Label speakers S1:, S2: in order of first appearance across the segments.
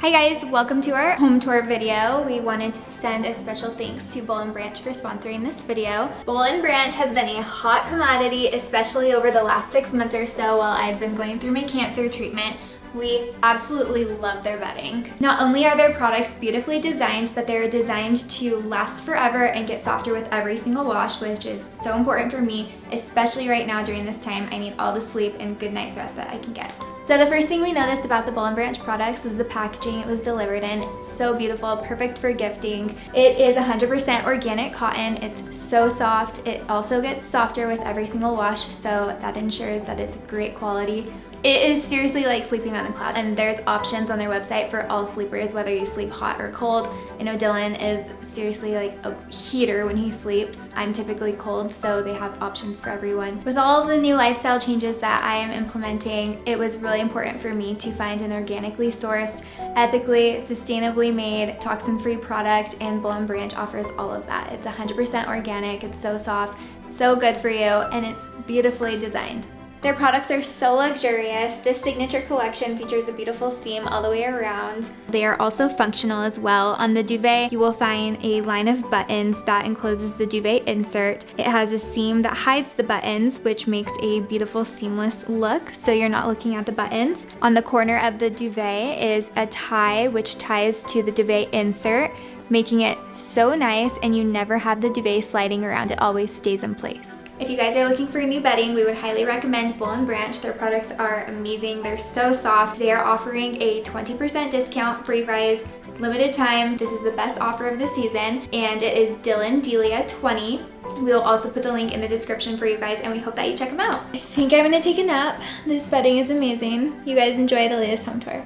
S1: Hi guys, welcome to our home tour video. We wanted to send a special thanks to Boll & Branch for sponsoring this video. Boll & Branch has been a hot commodity, especially over the last 6 months or so while I've been going through my cancer treatment. We absolutely love their bedding. Not only are their products beautifully designed, but they're designed to last forever and get softer with every single wash, which is so important for me, especially right now during this time. I need all the sleep and good night's rest that I can get. So the first thing we noticed about the Boll & Branch products is the packaging it was delivered in. So beautiful, perfect for gifting. It is 100% organic cotton. It's so soft. It also gets softer with every single wash, so that ensures that it's great quality. It is seriously like sleeping on a cloud, and there's options on their website for all sleepers, whether you sleep hot or cold. I know Dylan is seriously like a heater when he sleeps. I'm typically cold, so they have options for everyone. With all of the new lifestyle changes that I am implementing, it was really important for me to find an organically sourced, ethically, sustainably made, toxin-free product, and Boll & Branch offers all of that. It's 100% organic, it's so soft, so good for you, and it's beautifully designed. Their products are so luxurious. This signature collection features a beautiful seam all the way around. They are also functional as well. On the duvet, you will find a line of buttons that encloses the duvet insert. It has a seam that hides the buttons, which makes a beautiful seamless look, so you're not looking at the buttons. On the corner of the duvet is a tie, which ties to the duvet insert, making it so nice, and you never have the duvet sliding around. It always stays in place. If you guys are looking for new bedding, we would highly recommend Boll & Branch. Their products are amazing. They're so soft. They are offering a 20% discount for you guys. Limited time. This is the best offer of the season, and it is Delia 20. We'll also put the link in the description for you guys, and we hope that you check them out. I think I'm gonna take a nap. This bedding is amazing. You guys enjoy the latest home tour.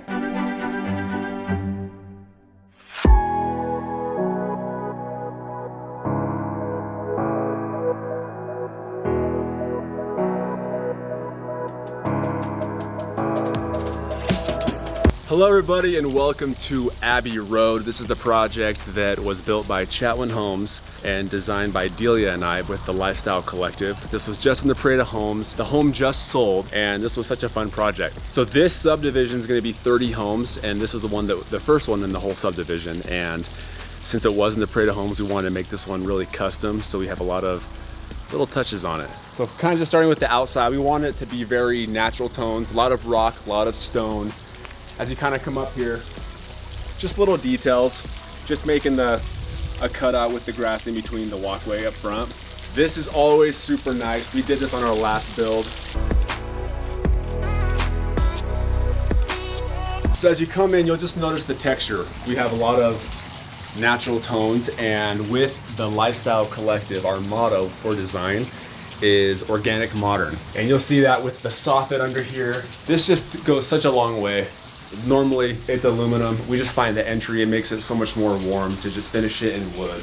S2: Hello everybody and welcome to Abbey Road. This is the project that was built by Chatwin Homes and designed by Delia and I with the Lifestyle Collective. This was just in the Parade of Homes. The home just sold, and this was such a fun project. So this subdivision is going to be 30 homes, and this is the first one in the whole subdivision. And since it was in the Parade of Homes, we wanted to make this one really custom, so we have a lot of little touches on it. So kind of just starting with the outside, we want it to be very natural tones, a lot of rock, a lot of stone. As you kind of come up here, just little details, just making a cutout with the grass in between the walkway up front. This is always super nice. We did this on our last build. So as you come in, you'll just notice the texture. We have a lot of natural tones, and with the Lifestyle Collective, our motto for design is organic modern. And you'll see that with the soffit under here. This just goes such a long way. Normally it's aluminum. We just find the entry, it makes it so much more warm to just finish it in wood.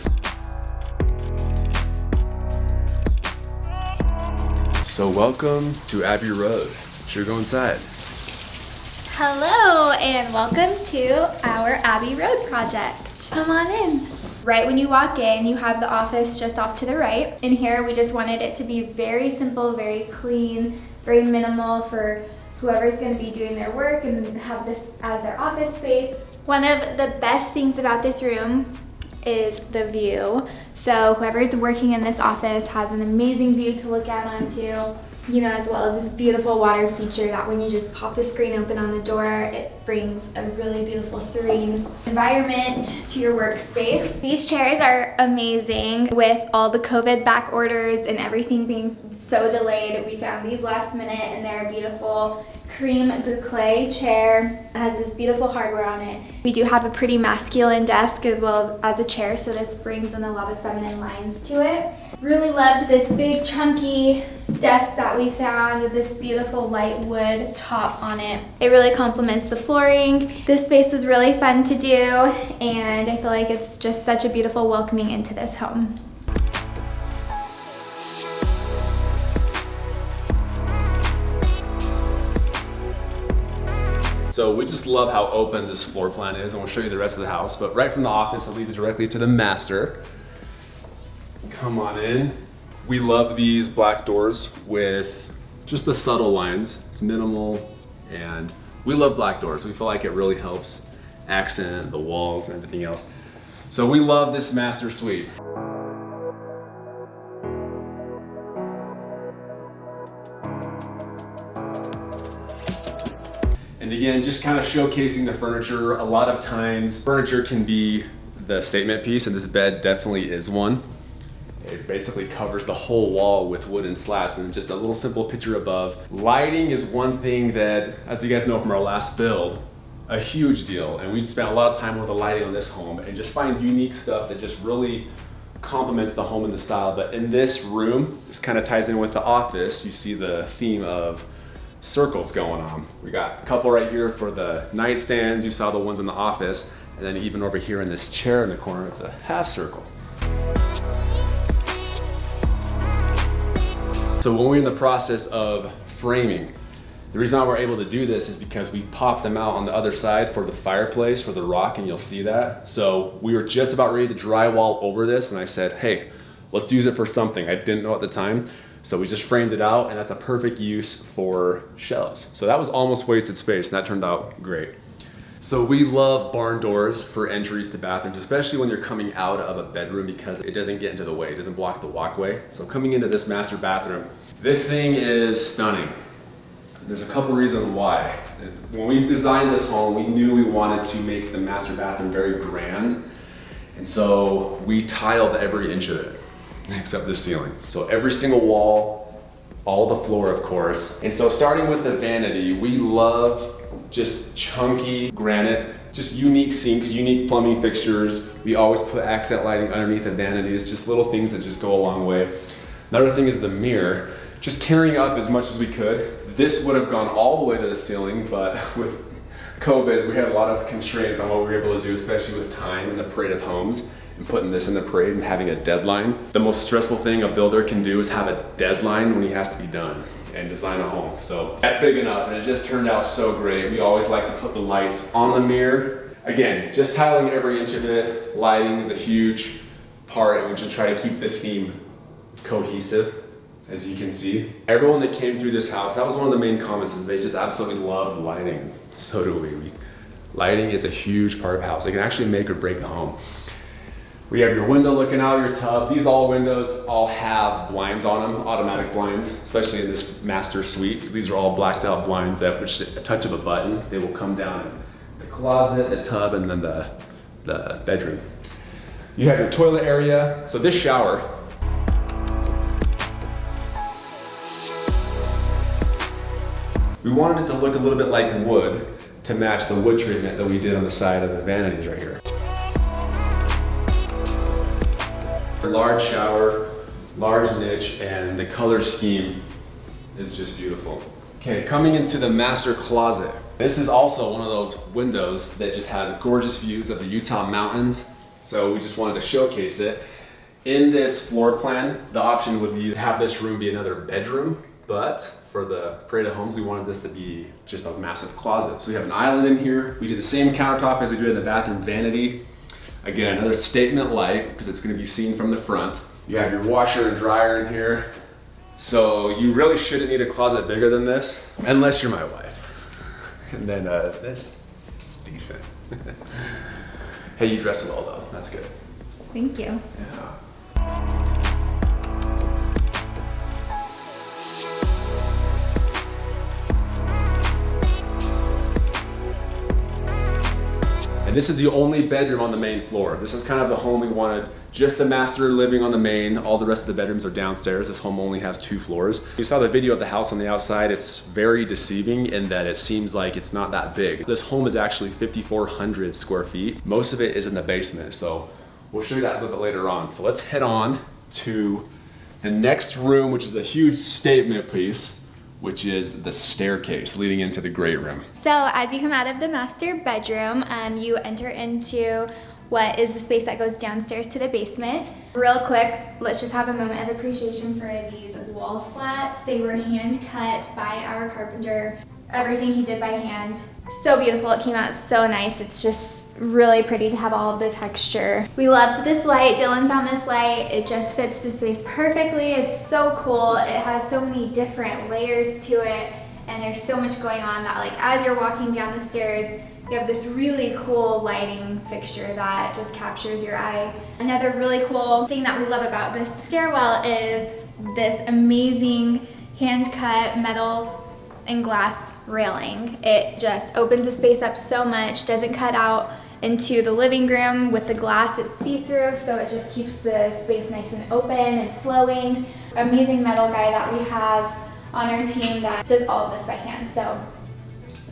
S2: So welcome to Abbey Road. Should we go inside?
S1: Hello and welcome to our Abbey Road project. Come on in. Right when you walk in, you have the office just off to the right. In here, we just wanted it to be very simple, very clean, very minimal for whoever's going to be doing their work and have this as their office space. One of the best things about this room is the view. So whoever's working in this office has an amazing view to look out onto, you know, as well as this beautiful water feature that when you just pop the screen open on the door, it brings a really beautiful, serene environment to your workspace. These chairs are amazing. With all the COVID back orders and everything being so delayed, we found these last minute, and they're a beautiful cream boucle chair. It has this beautiful hardware on it. We do have a pretty masculine desk as well as a chair, so this brings in a lot of feminine lines to it. Really loved this big chunky desk that we found with this beautiful light wood top on it. It really complements the flooring. This space was really fun to do, and I feel like it's just such a beautiful welcoming into this home.
S2: So we just love how open this floor plan is, and we'll show you the rest of the house. But right from the office, it leads directly to the master. Come on in. We love these black doors with just the subtle lines. It's minimal, and we love black doors. We feel like it really helps accent the walls and everything else. So we love this master suite. And again, just kind of showcasing the furniture. A lot of times furniture can be the statement piece, and this bed definitely is one. It basically covers the whole wall with wooden slats, and just a little simple picture above. Lighting is one thing that, as you guys know from our last build, a huge deal. And we spent a lot of time with the lighting on this home and just find unique stuff that just really complements the home and the style. But in this room, this kind of ties in with the office. You see the theme of circles going on. We got a couple right here for the nightstands. You saw the ones in the office. And then even over here in this chair in the corner, it's a half circle. So when we're in the process of framing, the reason why we're able to do this is because we popped them out on the other side for the fireplace, for the rock, and you'll see that. So we were just about ready to drywall over this, and I said, hey, let's use it for something. I didn't know at the time. So we just framed it out, and that's a perfect use for shelves. So that was almost wasted space, and that turned out great. So we love barn doors for entries to bathrooms, especially when you're coming out of a bedroom, because it doesn't get into the way, it doesn't block the walkway. So coming into this master bathroom, this thing is stunning. There's a couple reasons why. When we designed this home, we knew we wanted to make the master bathroom very grand. And so we tiled every inch of it, except the ceiling. So every single wall, all the floor, of course. And so starting with the vanity, we love just chunky granite, just unique sinks, unique plumbing fixtures. We always put accent lighting underneath the vanities, just little things that just go a long way. Another thing is the mirror, just carrying up as much as we could. This would have gone all the way to the ceiling, but with COVID, we had a lot of constraints on what we were able to do, especially with time in the parade of homes, and putting this in the parade and having a deadline. The most stressful thing a builder can do is have a deadline when he has to be done and design a home. So that's big enough, and it just turned out so great. We always like to put the lights on the mirror. Again, just tiling every inch of it. Lighting is a huge part, and we just try to keep the theme cohesive, as you can see. Everyone that came through this house, that was one of the main comments, is they just absolutely love lighting. So do we. Lighting is a huge part of a house. It can actually make or break a home. We have your window looking out of your tub. These windows all have blinds on them, automatic blinds, especially in this master suite. So these are all blacked out blinds that, with a touch of a button, they will come down in the closet, the tub, and then the bedroom. You have your toilet area. So this shower, we wanted it to look a little bit like wood to match the wood treatment that we did on the side of the vanities right here. Large shower, large niche, and the color scheme is just beautiful. Okay, coming into the master closet. This is also one of those windows that just has gorgeous views of the Utah mountains. So we just wanted to showcase it. In this floor plan, the option would be to have this room be another bedroom, but for the parade of homes, we wanted this to be just a massive closet. So we have an island in here. We did the same countertop as we did in the bathroom vanity. Again, another statement light, because it's going to be seen from the front. You have your washer and dryer in here. So you really shouldn't need a closet bigger than this, unless you're my wife. And then this, it's decent. Hey, you dress well though, that's good.
S1: Thank you.
S2: Yeah. And this is the only bedroom on the main floor. This is kind of the home we wanted, just the master living on the main. All the rest of the bedrooms are downstairs. This home only has 2 floors. You saw the video of the house on the outside. It's very deceiving in that it seems like it's not that big. This home is actually 5,400 square feet. Most of it is in the basement, so we'll show you that a little bit later on. So let's head on to the next room, which is a huge statement piece, which is the staircase leading into the great room.
S1: So as you come out of the master bedroom, you enter into what is the space that goes downstairs to the basement. Real quick, let's just have a moment of appreciation for these wall slats. They were hand cut by our carpenter. Everything he did by hand. So beautiful, it came out so nice. It's just really pretty to have all of the texture. We loved this light. Dylan found this light. It just fits the space perfectly. It's so cool. It has so many different layers to it, and there's so much going on that, like, as you're walking down the stairs, you have this really cool lighting fixture that just captures your eye. Another really cool thing that we love about this stairwell is this amazing hand-cut metal and glass railing. It just opens the space up so much, doesn't cut out into the living room. With the glass, it's see-through, so it just keeps the space nice and open and flowing. Amazing metal guy that we have on our team that does all of this by hand. So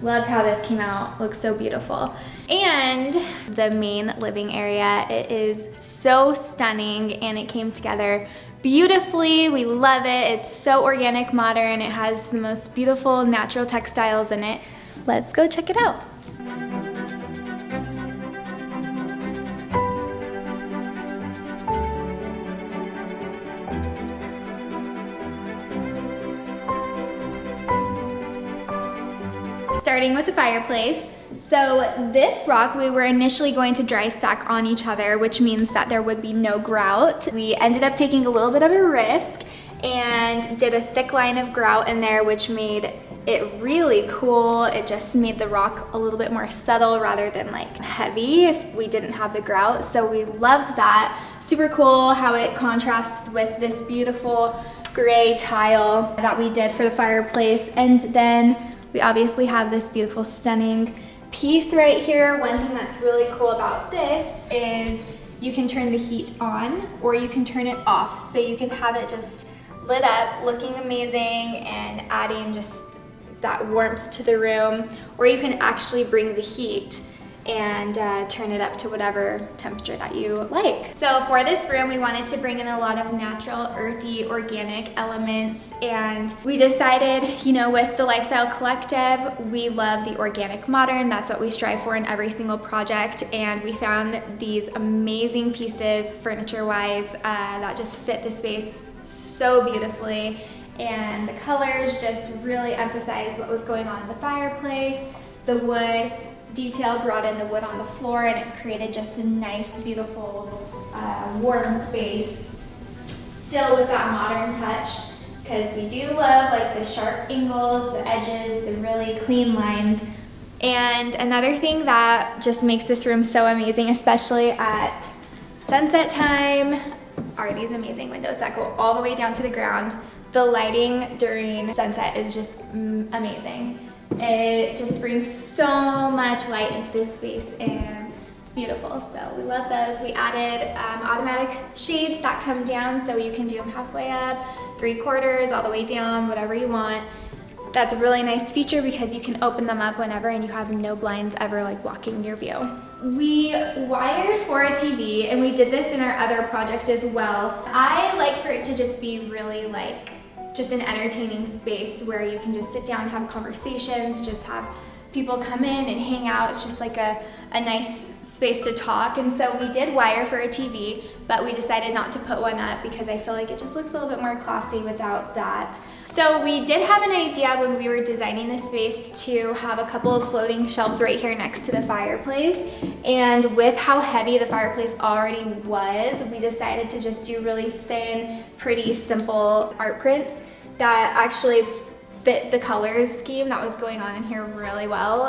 S1: loved how this came out, looks so beautiful. And the main living area, it is so stunning and it came together beautifully. We love it. It's so organic, modern. It has the most beautiful natural textiles in it. Let's go check it out. Starting with the fireplace. So this rock we were initially going to dry stack on each other, which means that there would be no grout. We ended up taking a little bit of a risk and did a thick line of grout in there, which made it really cool. It just made the rock a little bit more subtle rather than like heavy if we didn't have the grout. So we loved that. Super cool how it contrasts with this beautiful gray tile that we did for the fireplace. And then we obviously have this beautiful, stunning piece right here. One thing that's really cool about this is you can turn the heat on or you can turn it off. So you can have it just lit up, looking amazing and adding just that warmth to the room. Or you can actually bring the heat and turn it up to whatever temperature that you like. So for this room, we wanted to bring in a lot of natural, earthy, organic elements, and we decided, you know, with the Lifestyle Collective, we love the organic modern. That's what we strive for in every single project, and we found these amazing pieces, furniture-wise, that just fit the space so beautifully, and the colors just really emphasized what was going on in the fireplace. The wood detail brought in the wood on the floor, and it created just a nice, beautiful, warm space, still with that modern touch, because we do love like the sharp angles, the edges, the really clean lines. And another thing that just makes this room so amazing, especially at sunset time, are these amazing windows that go all the way down to the ground. The lighting during sunset is just amazing. It just brings so much light into this space and it's beautiful. So we love those. We added automatic shades that come down, so you can do them halfway up, 3/4, all the way down, whatever you want. That's a really nice feature because you can open them up whenever and you have no blinds ever like blocking your view. We wired for a TV, and we did this in our other project as well. I like for it to just be really like just an entertaining space where you can just sit down and have conversations, just have people come in and hang out. It's just like a nice space to talk. And so we did wire for a TV, but we decided not to put one up because I feel like it just looks a little bit more classy without that. So we did have an idea when we were designing this space to have a couple of floating shelves right here next to the fireplace. And with how heavy the fireplace already was, we decided to just do really thin, pretty simple art prints that actually fit the color scheme that was going on in here really well.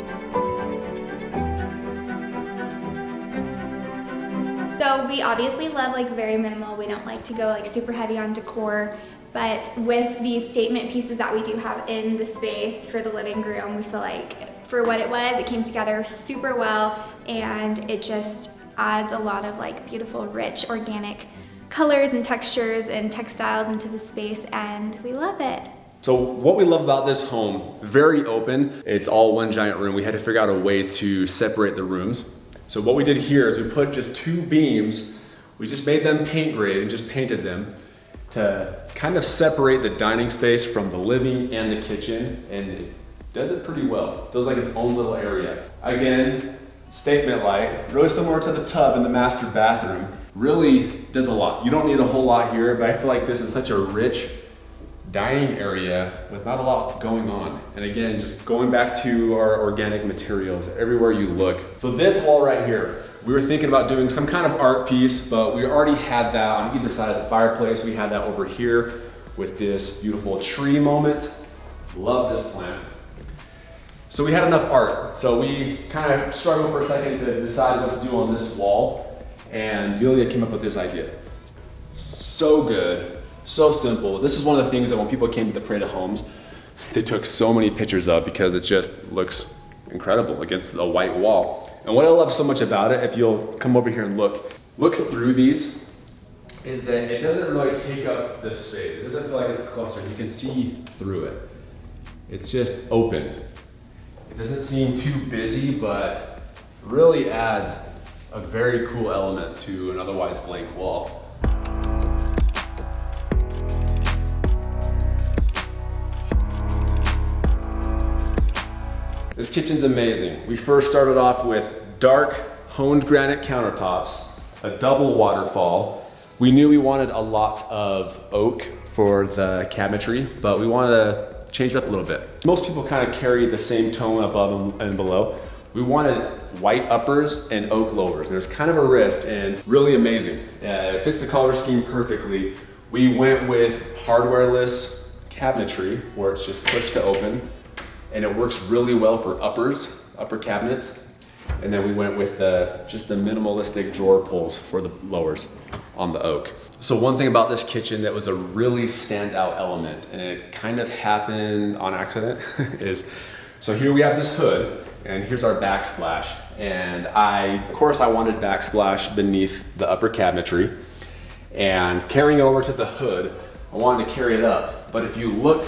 S1: So we obviously love like very minimal. We don't like to go like super heavy on decor. But with these statement pieces that we do have in the space for the living room, we feel like for what it was, it came together super well, and it just adds a lot of like beautiful, rich, organic colors and textures and textiles into the space, and we love it.
S2: So what we love about this home, very open. It's all one giant room. We had to figure out a way to separate the rooms. So what we did here is we put just 2 beams. We just made them paint grade and just painted them to kind of separate the dining space from the living and the kitchen, and it does it pretty well. Feels like its own little area. Again, statement light, really similar to the tub in the master bathroom. Really does a lot. You don't need a whole lot here, but I feel like this is such a rich dining area with not a lot going on. And again, just going back to our organic materials everywhere you look. So this wall right here, we were thinking about doing some kind of art piece, but we already had that on either side of the fireplace. We had that over here with this beautiful tree moment. Love this plant. So we had enough art. So we kind of struggled for a second to decide what to do on this wall. And Delia came up with this idea. So good, so simple. This is one of the things that when people came to the Parade of Homes, they took so many pictures of because it just looks incredible against a white wall. And what I love so much about it, if you'll come over here and look through these, is that it doesn't really take up the space. It doesn't feel like it's clustered. You can see through it. It's just open. It doesn't seem too busy, but really adds a very cool element to an otherwise blank wall. This kitchen's amazing. We first started off with dark honed granite countertops, a double waterfall. We knew we wanted a lot of oak for the cabinetry, but we wanted to change it up a little bit. Most people kind of carry the same tone above and below. We wanted white uppers and oak lowers. There's kind of a risk and really amazing. It fits the color scheme perfectly. We went with hardwareless cabinetry where it's just push to open, and it works really well for upper cabinets. And then we went with just the minimalistic drawer pulls for the lowers on the oak. So one thing about this kitchen that was a really standout element, and it kind of happened on accident, is, so here we have this hood, and here's our backsplash. And of course I wanted backsplash beneath the upper cabinetry. And carrying it over to the hood, I wanted to carry it up. But if you look,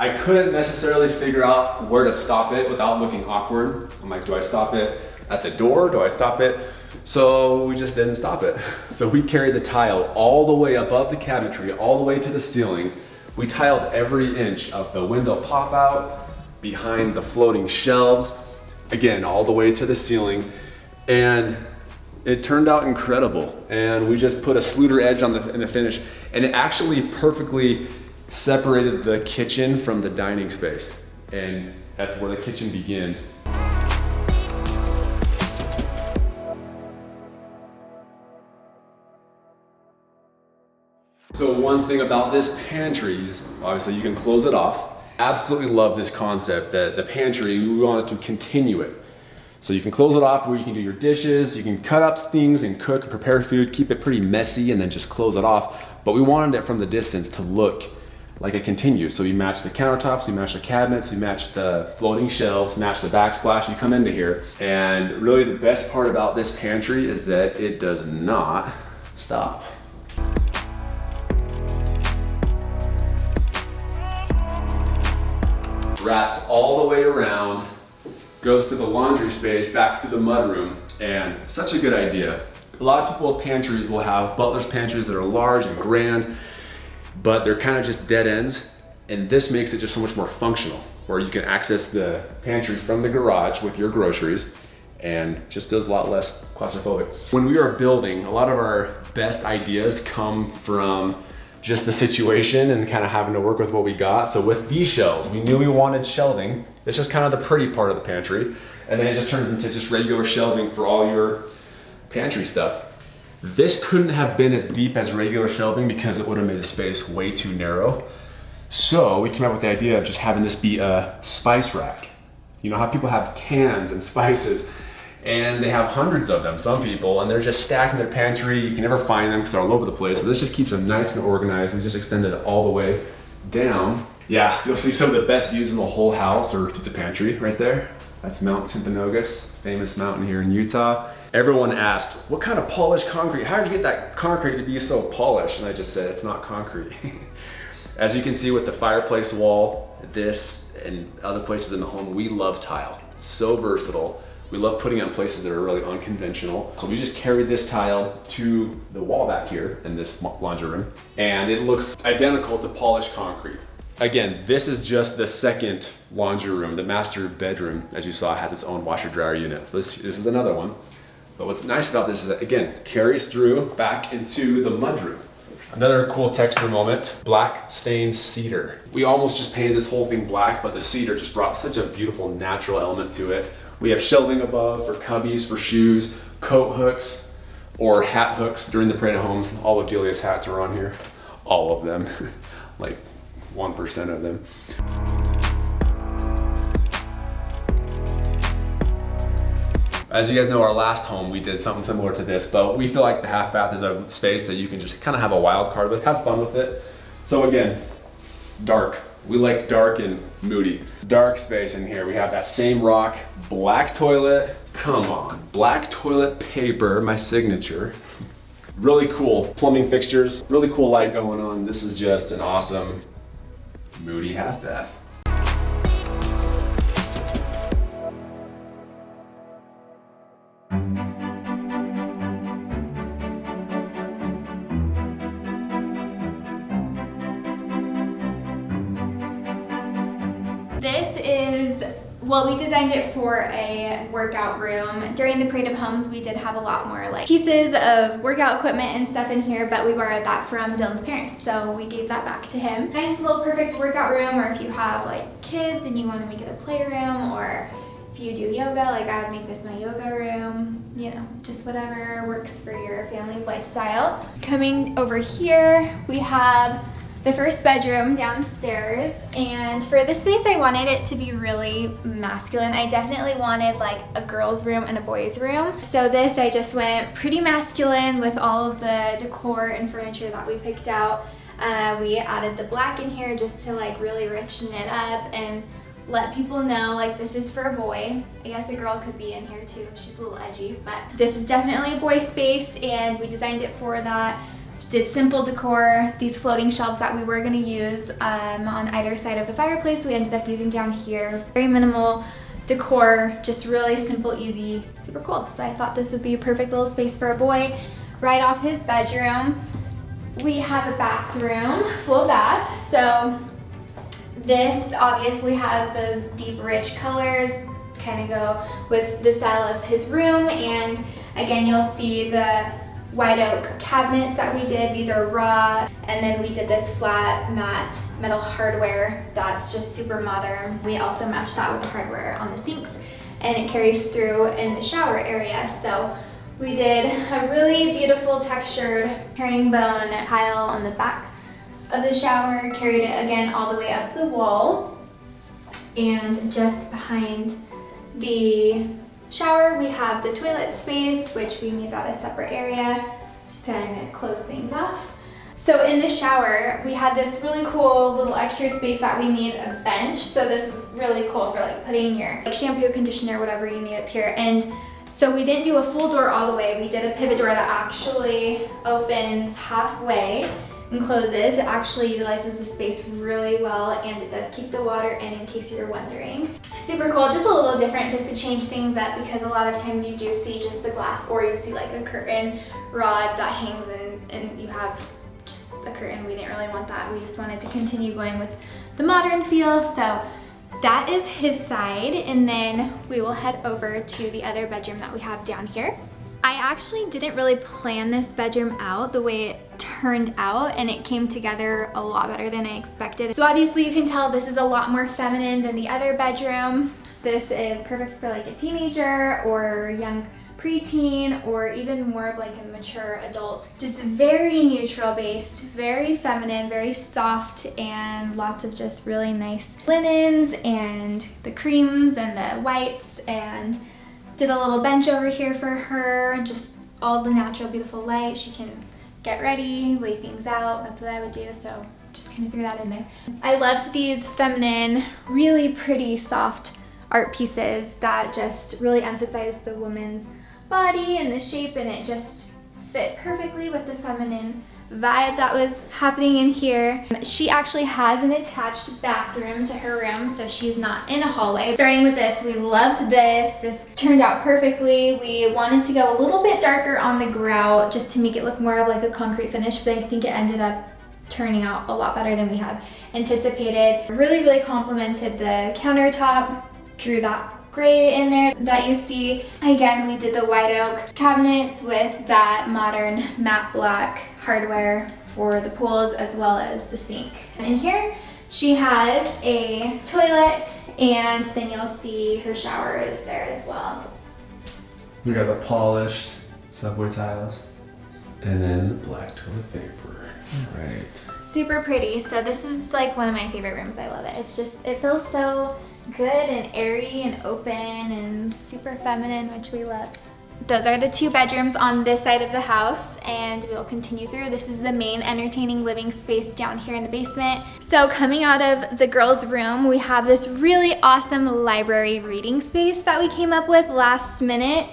S2: I couldn't necessarily figure out where to stop it without looking awkward. I'm like, do I stop it at the door? Do I stop it? So we just didn't stop it. So we carried the tile all the way above the cabinetry, all the way to the ceiling. We tiled every inch of the window pop out, behind the floating shelves, again, all the way to the ceiling. And it turned out incredible. And we just put a Sluter edge in the finish, and it actually perfectly separated the kitchen from the dining space. And that's where the kitchen begins. So one thing about this pantry is obviously you can close it off. Absolutely love this concept that the pantry, we wanted to continue it. So you can close it off where you can do your dishes, you can cut up things and cook, prepare food, keep it pretty messy and then just close it off. But we wanted it from the distance to look like it continues. So we match the countertops, we match the cabinets, we match the floating shelves, match the backsplash. You come into here, and really the best part about this pantry is that it does not stop. Wraps all the way around, goes to the laundry space, back to the mudroom, and such a good idea. A lot of people with pantries will have butler's pantries that are large and grand, but they're kind of just dead ends, and this makes it just so much more functional, where you can access the pantry from the garage with your groceries, and just feels a lot less claustrophobic. When we are building, a lot of our best ideas come from just the situation and kind of having to work with what we got. So with these shelves, we knew we wanted shelving. This is kind of the pretty part of the pantry, and then it just turns into just regular shelving for all your pantry stuff. This couldn't have been as deep as regular shelving because it would have made the space way too narrow. So we came up with the idea of just having this be a spice rack. You know how people have cans and spices, and they have hundreds of them, some people, and they're just stacked in their pantry. You can never find them because they're all over the place. So this just keeps them nice and organized. We just extended it all the way down. Yeah, you'll see some of the best views in the whole house or through the pantry right there. That's Mount Timpanogos, famous mountain here in Utah. Everyone asked, what kind of polished concrete? How did you get that concrete to be so polished? And I just said, it's not concrete. As you can see with the fireplace wall, this and other places in the home, we love tile. It's so versatile. We love putting it in places that are really unconventional. So we just carried this tile to the wall back here in this laundry room, and it looks identical to polished concrete. Again, this is just the second laundry room. The master bedroom, as you saw, has its own washer dryer unit. So this is another one. But what's nice about this is that, again, carries through back into the mudroom. Another cool texture moment, black stained cedar. We almost just painted this whole thing black, but the cedar just brought such a beautiful natural element to it. We have shelving above for cubbies, for shoes, coat hooks, or hat hooks during the Parade of Homes. All of Delia's hats are on here. All of them, like 1% of them. As you guys know, our last home, we did something similar to this, but we feel like the half bath is a space that you can just kind of have a wild card with, have fun with it. So again, dark. We like dark and moody. Dark space in here. We have that same rock, black toilet. Come on, black toilet paper, my signature. Really cool plumbing fixtures, really cool light going on. This is just an awesome, moody half bath.
S1: This is, well, we designed it for a workout room. During the Parade of Homes, we did have a lot more like pieces of workout equipment and stuff in here, but we borrowed that from Dylan's parents, so we gave that back to him. Nice little perfect workout room, or if you have like kids and you want to make it a playroom, or if you do yoga, like I would make this my yoga room, you know, just whatever works for your family's lifestyle. Coming over here, we have the first bedroom downstairs, and for this space I wanted it to be really masculine. I definitely wanted like a girl's room and a boy's room. So this, I just went pretty masculine with all of the decor and furniture that we picked out. We added the black in here just to like really richen it up and let people know like this is for a boy. I guess a girl could be in here too if she's a little edgy, but this is definitely a boy space and we designed it for that. Did simple decor, these floating shelves that we were going to use on either side of the fireplace, we ended up using down here. Very minimal decor, just really simple, easy, super cool. So I thought this would be a perfect little space for a boy. Right off his bedroom, we have a bathroom, full bath. So this obviously has those deep, rich colors, kind of go with the style of his room. And again, you'll see the white oak cabinets that we did. These are raw, and then we did this flat matte metal hardware that's just super modern. We also matched that with the hardware on the sinks, and it carries through in the shower area. So we did a really beautiful textured herringbone tile on the back of the shower, carried it again all the way up the wall, and just behind the shower we have the toilet space, which we made that a separate area just to kind of close things off. So in the shower we had this really cool little extra space that we made a bench. So this is really cool for like putting your like shampoo, conditioner, whatever you need up here. And so we didn't do a full door all the way. We did a pivot door that actually opens halfway and closes. It actually utilizes the space really well, and it does keep the water in case you're wondering. Super cool, just a little different just to change things up, because a lot of times you do see just the glass, or you see like a curtain rod that hangs and you have just a curtain. We didn't really want that. We just wanted to continue going with the modern feel. So that is his side, and then we will head over to the other bedroom that we have down here. I actually didn't really plan this bedroom out the way it turned out, and it came together a lot better than I expected. So obviously you can tell this is a lot more feminine than the other bedroom. This is perfect for like a teenager or young preteen, or even more of like a mature adult. Just very neutral based, very feminine, very soft, and lots of just really nice linens and the creams and the whites, and did a little bench over here for her, just all the natural beautiful light. She can get ready, lay things out. That's what I would do, so just kind of threw that in there. I loved these feminine, really pretty soft art pieces that just really emphasize the woman's body and the shape, and it just fit perfectly with the feminine vibe that was happening in here. She actually has an attached bathroom to her room, so she's not in a hallway. Starting with this, we loved this. This turned out perfectly. We wanted to go a little bit darker on the grout just to make it look more of like a concrete finish, but I think it ended up turning out a lot better than we had anticipated. Really, really complimented the countertop, drew that gray in there that you see. Again, we did the white oak cabinets with that modern matte black hardware for the pools as well as the sink. And in here, she has a toilet, and then you'll see her shower is there as well.
S2: We got the polished subway tiles, and then the black toilet paper. Right.
S1: Super pretty. So this is like one of my favorite rooms. I love it. It's just, it feels so good and airy and open and super feminine, which we love. Those are the 2 bedrooms on this side of the house, and we'll continue through. This is the main entertaining living space down here in the basement. So coming out of the girls' room, we have this really awesome library reading space that we came up with last minute.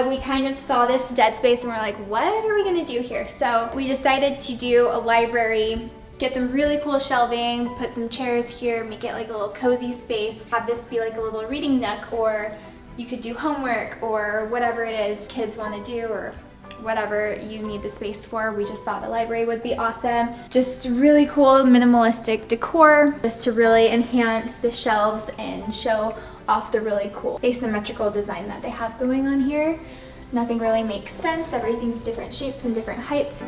S1: We kind of saw this dead space and we're like, what are we gonna do here? So we decided to do a library, get some really cool shelving, put some chairs here, make it like a little cozy space, have this be like a little reading nook, or you could do homework or whatever it is kids want to do, or whatever you need the space for. We just thought the library would be awesome. Just really cool minimalistic decor, just to really enhance the shelves and show off the really cool asymmetrical design that they have going on here. Nothing really makes sense. Everything's different shapes and different heights.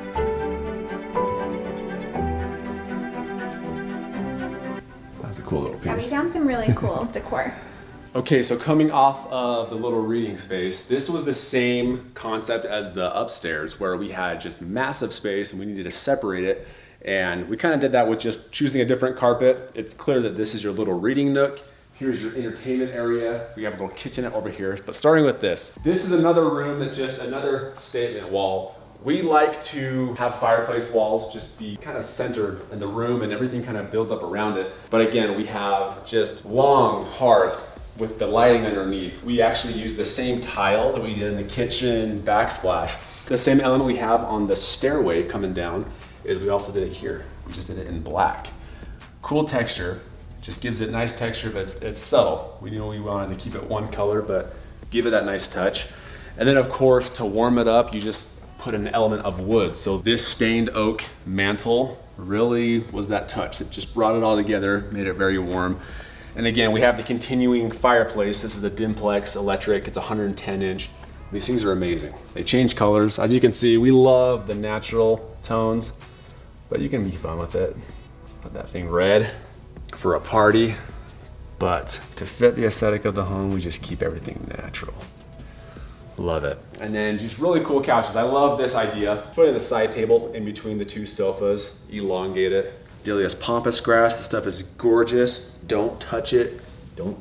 S2: That's a cool little piece.
S1: Yeah, we found some really cool decor.
S2: Okay, so coming off of the little reading space, this was the same concept as the upstairs, where we had just massive space and we needed to separate it. And we kind of did that with just choosing a different carpet. It's clear that this is your little reading nook. Here's your entertainment area. We have a little kitchenette over here. But starting with this is another room that's just another statement wall. We like to have fireplace walls just be kind of centered in the room and everything kind of builds up around it. But again, we have just long hearth with the lighting underneath. We actually use the same tile that we did in the kitchen backsplash. The same element we have on the stairway coming down is we also did it here. We just did it in black. Cool texture, just gives it nice texture, but it's subtle. We knew we wanted to keep it one color, but give it that nice touch. And then of course, to warm it up, you just put an element of wood. So this stained oak mantle really was that touch. It just brought it all together, made it very warm. And again, we have the continuing fireplace. This is a Dimplex electric. It's 110 inch. These things are amazing. They change colors. As you can see, we love the natural tones, but you can be fun with it. Put that thing red for a party, but to fit the aesthetic of the home, we just keep everything natural. Love it. And then just really cool couches. I love this idea. Putting the side table in between the 2 sofas, elongate it. Delia's pampas grass, the stuff is gorgeous. Don't touch it. Don't.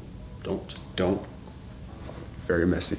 S2: Very messy.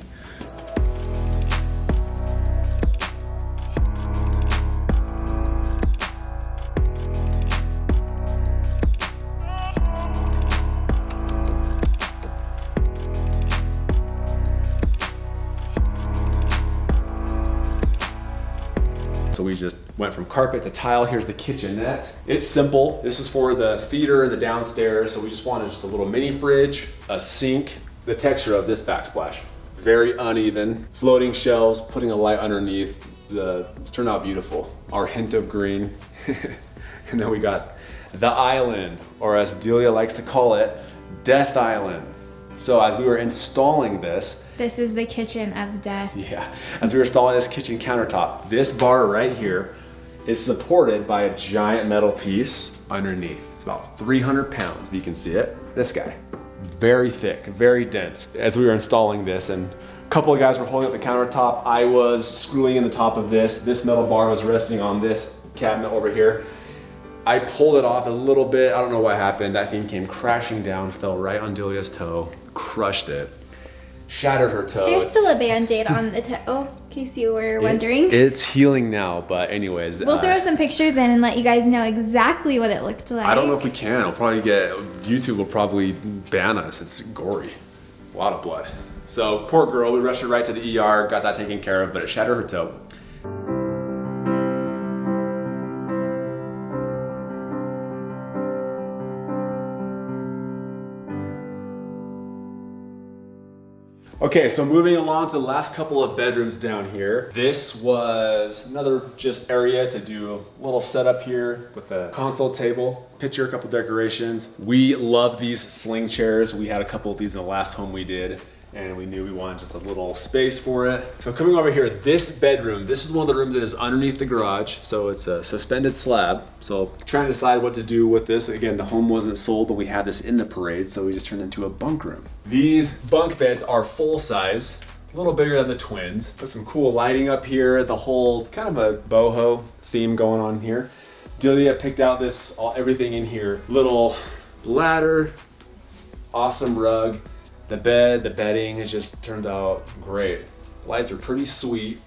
S2: So we just went from carpet to tile. Here's the kitchenette. It's simple. This is for the theater and the downstairs. So we just wanted just a little mini fridge, a sink. The texture of this backsplash, very uneven. Floating shelves, putting a light underneath. It's turned out beautiful. Our hint of green. And then we got the island, or as Delia likes to call it, Death Island. So as we were installing this
S1: is the kitchen of death.
S2: Yeah, as we were installing this kitchen countertop, this bar right here is supported by a giant metal piece underneath. It's about 300 pounds, if you can see it. This guy, very thick, very dense. As we were installing this, and a couple of guys were holding up the countertop, I was screwing in the top of this. This metal bar was resting on this cabinet over here. I pulled it off a little bit. I don't know what happened. That thing came crashing down, fell right on Delia's toe, crushed it, shattered her toe.
S1: There's still a Band-Aid on the toe, in case you were wondering.
S2: It's healing now, but anyways.
S1: We'll throw some pictures in and let you guys know exactly what it looked like.
S2: I don't know if we can. It'll probably YouTube will probably ban us. It's gory. A lot of blood. So poor girl, we rushed her right to the ER, got that taken care of, but it shattered her toe. Okay, so moving along to the last couple of bedrooms down here. This was another just area to do a little setup here with a console table, picture, a couple decorations. We love these sling chairs. We had a couple of these in the last home we did, and we knew we wanted just a little space for it. So coming over here, this bedroom, this is one of the rooms that is underneath the garage. So it's a suspended slab. So trying to decide what to do with this. Again, the home wasn't sold, but we had this in the parade, so we just turned it into a bunk room. These bunk beds are full size, a little bigger than the twins. Put some cool lighting up here, the whole kind of a boho theme going on here. Delia picked out everything in here. Little ladder, Awesome rug. The bed, the bedding has just turned out great. Lights are pretty sweet.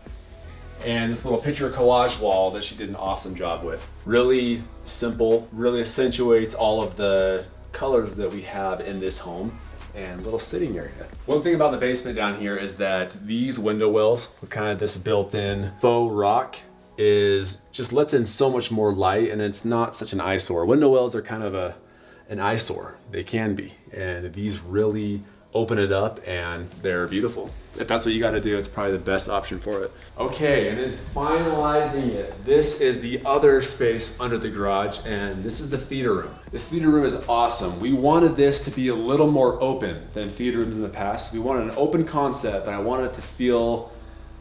S2: And this little picture collage wall that she did an awesome job with. Really simple, really accentuates all of the colors that we have in this home, and little sitting area. One thing about the basement down here is that these window wells with kind of this built-in faux rock just lets in so much more light, and it's not such an eyesore. Window wells are kind of an eyesore. They can be, and these really open it up, and they're beautiful. If that's what you gotta do, it's probably the best option for it. Okay, and then finalizing it, this is the other space under the garage, and this is the theater room. This theater room is awesome. We wanted this to be a little more open than theater rooms in the past. We wanted an open concept, but I wanted it to feel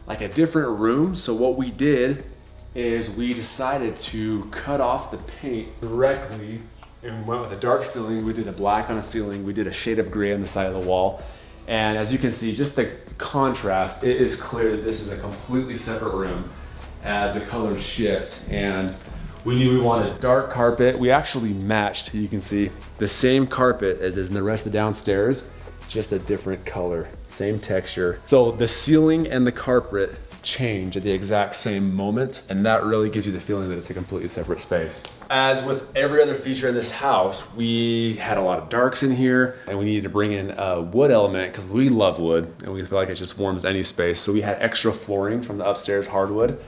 S2: like a different room. So what we did is we decided to cut off the paint directly, and we went with a dark ceiling. We did a black on a ceiling. We did a shade of gray on the side of the wall. And as you can see, just the contrast, it is clear that this is a completely separate room as the colors shift. And we knew we wanted dark carpet. We actually matched, you can see, the same carpet as is in the rest of the downstairs, just a different color, same texture. So the ceiling and the carpet change at the exact same moment, and that really gives you the feeling that it's a completely separate space. As with every other feature in this house, we had a lot of darks in here, and we needed to bring in a wood element because we love wood, and we feel like it just warms any space. So we had extra flooring from the upstairs hardwood,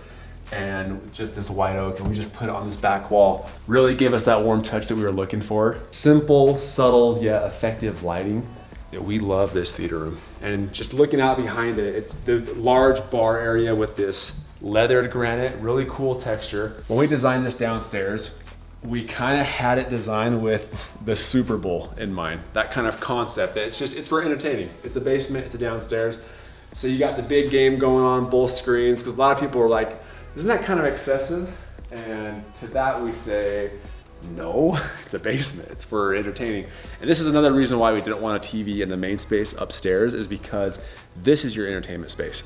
S2: and just this white oak, and we just put it on this back wall. Really gave us that warm touch that we were looking for. Simple, subtle, yet effective lighting. Yeah, we love this theater room. And just looking out behind it, it's the large bar area with this leathered granite, really cool texture. When we designed this downstairs, we kind of had it designed with the Super Bowl in mind. That kind of concept. It's for entertaining. It's a basement, it's a downstairs. So you got the big game going on, both screens, because a lot of people are like, isn't that kind of excessive? And to that we say, no, it's a basement, it's for entertaining. And this is another reason why we didn't want a TV in the main space upstairs, is because this is your entertainment space.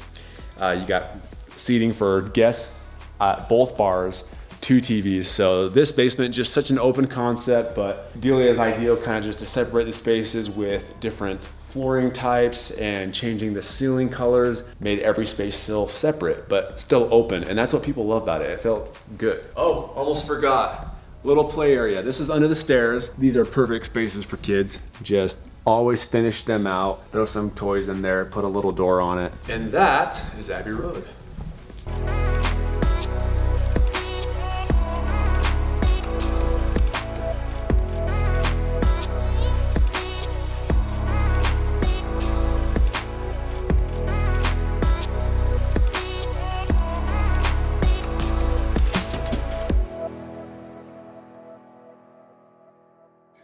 S2: You got seating for guests at both bars, 2 TVs. So this basement, just such an open concept, but Delia's ideal kind of just to separate the spaces with different flooring types and changing the ceiling colors, made every space still separate, but still open. And that's what people love about it. It felt good. Oh, almost forgot. Little play area. This is under the stairs. These are perfect spaces for kids. Just always finish them out. Throw some toys in there, put a little door on it. And that is Abbey Road.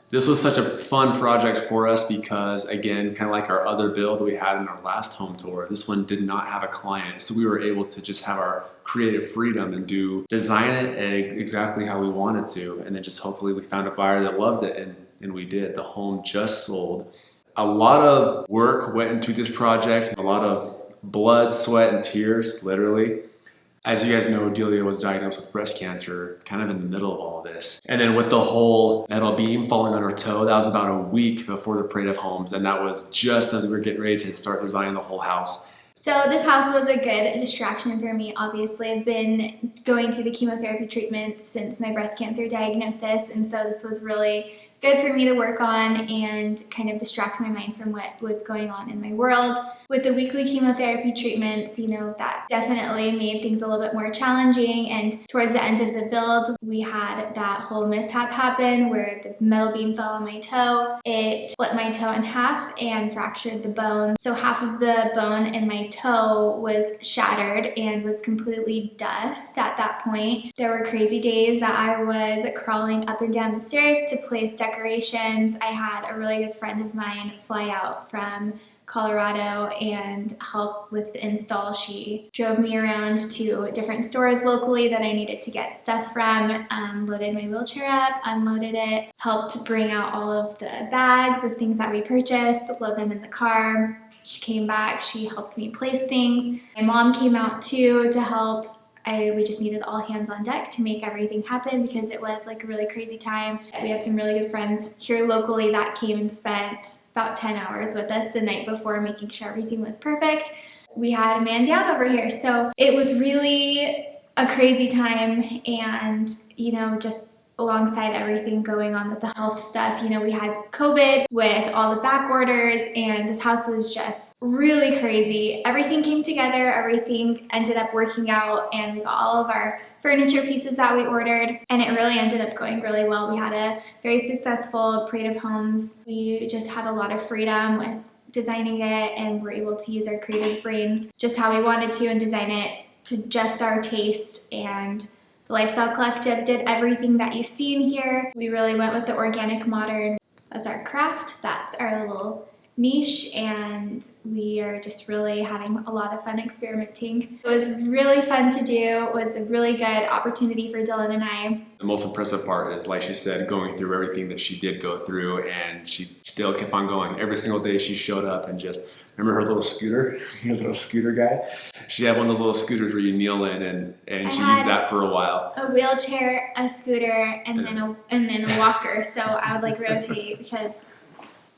S2: This was such a fun project for us because, again, kind of like our other build we had in our last home tour, this one did not have a client. So we were able to just have our creative freedom and design it exactly how we wanted to. And then just hopefully we found a buyer that loved it, and we did. The home just sold. A lot of work went into this project, a lot of blood, sweat, and tears, literally. As you guys know, Delia was diagnosed with breast cancer kind of in the middle of all this. And then with the whole metal beam falling on her toe, that was about a week before the Parade of Homes. And that was just as we were getting ready to start designing the whole house.
S1: So this house was a good distraction for me. Obviously, I've been going through the chemotherapy treatment since my breast cancer diagnosis. And so this was really good for me to work on and kind of distract my mind from what was going on in my world. With the weekly chemotherapy treatments, you know, that definitely made things a little bit more challenging. And towards the end of the build, we had that whole mishap happen where the metal beam fell on my toe. It split my toe in half and fractured the bone. So half of the bone in my toe was shattered and was completely dust at that point. There were crazy days that I was crawling up and down the stairs to place decorations. I had a really good friend of mine fly out from Colorado and help with the install. She drove me around to different stores locally that I needed to get stuff from, loaded my wheelchair up, unloaded it, helped bring out all of the bags of things that we purchased, load them in the car. She came back, she helped me place things. My mom came out too to help. we just needed all hands on deck to make everything happen because it was like a really crazy time. We had some really good friends here locally that came and spent about 10 hours with us the night before, making sure everything was perfect. We had a man down over here, so it was really a crazy time. And you know, just alongside everything going on with the health stuff, you know, we had COVID with all the back orders, and this house was just really crazy. Everything came together, everything ended up working out, and we got all of our furniture pieces that we ordered, and it really ended up going really well. We had a very successful parade of homes. We just had a lot of freedom with designing it, and we're able to use our creative brains just how we wanted to and design it to just our taste. And the Lifestyle Collective did everything that you see in here. We really went with the organic modern. That's our craft, that's our little niche, and we are just really having a lot of fun experimenting. It was really fun to do. It was a really good opportunity for Dylan and I.
S2: The most impressive part is, like she said, going through everything that she did go through, and she still kept on going. Every single day she showed up and just, remember her little scooter, her little scooter guy? She had one of those little scooters where you kneel in, and she used that for a while.
S1: A wheelchair, a scooter, and then a walker. So I would like rotate because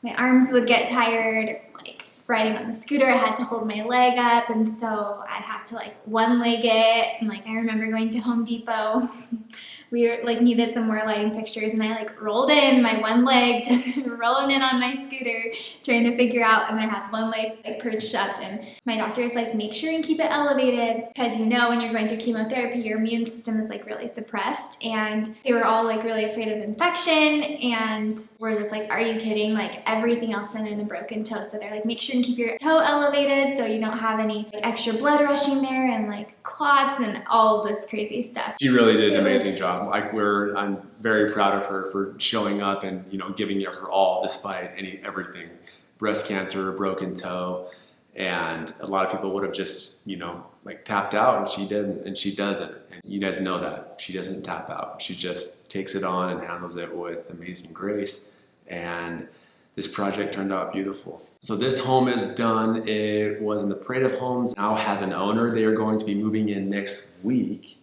S1: my arms would get tired. Like riding on the scooter, I had to hold my leg up, and so I'd have to like one leg it. And like I remember going to Home Depot. We were, like needed some more lighting fixtures, and I like rolled in my one leg, just rolling in on my scooter, trying to figure out, and I had one leg like perched up, and my doctor is like, make sure and keep it elevated, because you know when you're going through chemotherapy, your immune system is like really suppressed, and they were all like really afraid of infection, and we're just like, are you kidding? Like everything else in a broken toe, so they're like, make sure and keep your toe elevated so you don't have any like extra blood rushing there and like clots and all this crazy stuff.
S2: She really did an amazing job. Like I'm very proud of her for showing up and, you know, giving it her all despite everything. Breast cancer, broken toe, and a lot of people would have just, you know, like tapped out, and she didn't, and she doesn't. And you guys know that. She doesn't tap out. She just takes it on and handles it with amazing grace. And this project turned out beautiful. So this home is done. It was in the Parade of Homes, now has an owner. They are going to be moving in next week,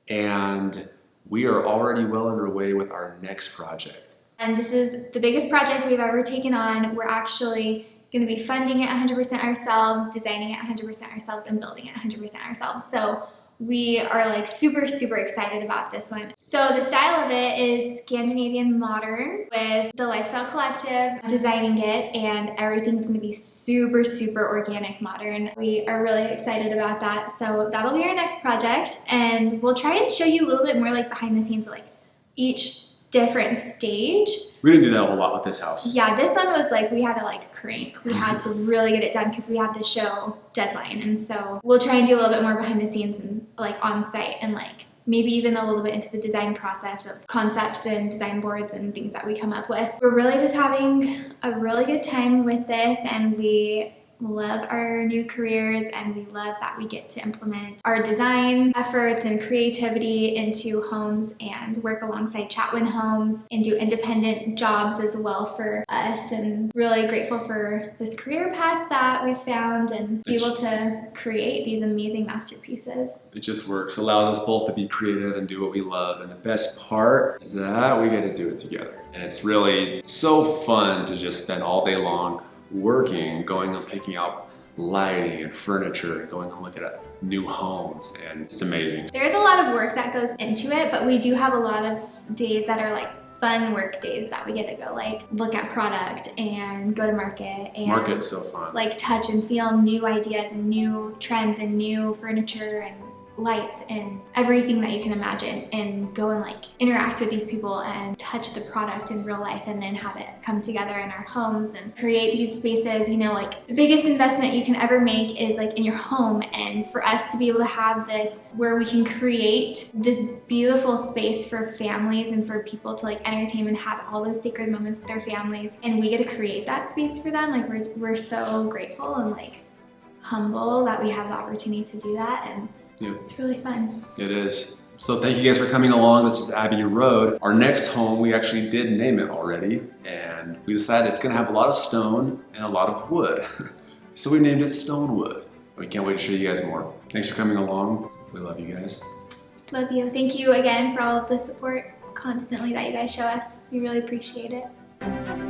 S2: and we are already well underway with our next project. And
S1: this is the biggest project we've ever taken on. We're actually going to be funding it 100% ourselves, designing it 100% ourselves, and building it 100% ourselves. So we are like super, super excited about this one. So the style of it is Scandinavian modern with the Lifestyle Collective designing it, and everything's going to be super, super organic modern. We are really excited about that. So that'll be our next project, and we'll try and show you a little bit more like behind the scenes of like each different stage.
S2: We didn't do that a whole lot with this house.
S1: Yeah, this one was like, we had to like crank. We had to really get it done because we had the show deadline. And so we'll try and do a little bit more behind the scenes and like on site, and like maybe even a little bit into the design process of concepts and design boards and things that we come up with. We're really just having a really good time with this, and we love our new careers, and we love that we get to implement our design efforts and creativity into homes and work alongside Chatwin Homes and do independent jobs as well for us, and really grateful for this career path that we've found and be able to create these amazing masterpieces.
S2: It just works. It allows us both to be creative and do what we love, and the best part is that we get to do it together. And it's really so fun to just spend all day long working, going and picking out lighting and furniture, going and looking at new homes, and it's amazing.
S1: There's a lot of work that goes into it, but we do have a lot of days that are like fun work days that we get to go like look at product and go to market, and
S2: market's so fun. Like
S1: touch and feel new ideas and new trends and new furniture and lights and everything that you can imagine, and go and like interact with these people and touch the product in real life, and then have it come together in our homes and create these spaces. You know, like the biggest investment you can ever make is like in your home, and for us to be able to have this where we can create this beautiful space for families and for people to like entertain and have all those sacred moments with their families, and we get to create that space for them. Like we're so grateful and like humble that we have the opportunity to do that, and yeah, it's really fun.
S2: It is. So thank you guys for coming along. This is Abbey Road. Our next home, we actually did name it already, and we decided it's gonna have a lot of stone and a lot of wood. So we named it Stonewood. We can't wait to show you guys more. Thanks for coming along. We love you guys.
S1: Love you. Thank you again for all of the support constantly that you guys show us. We really appreciate it.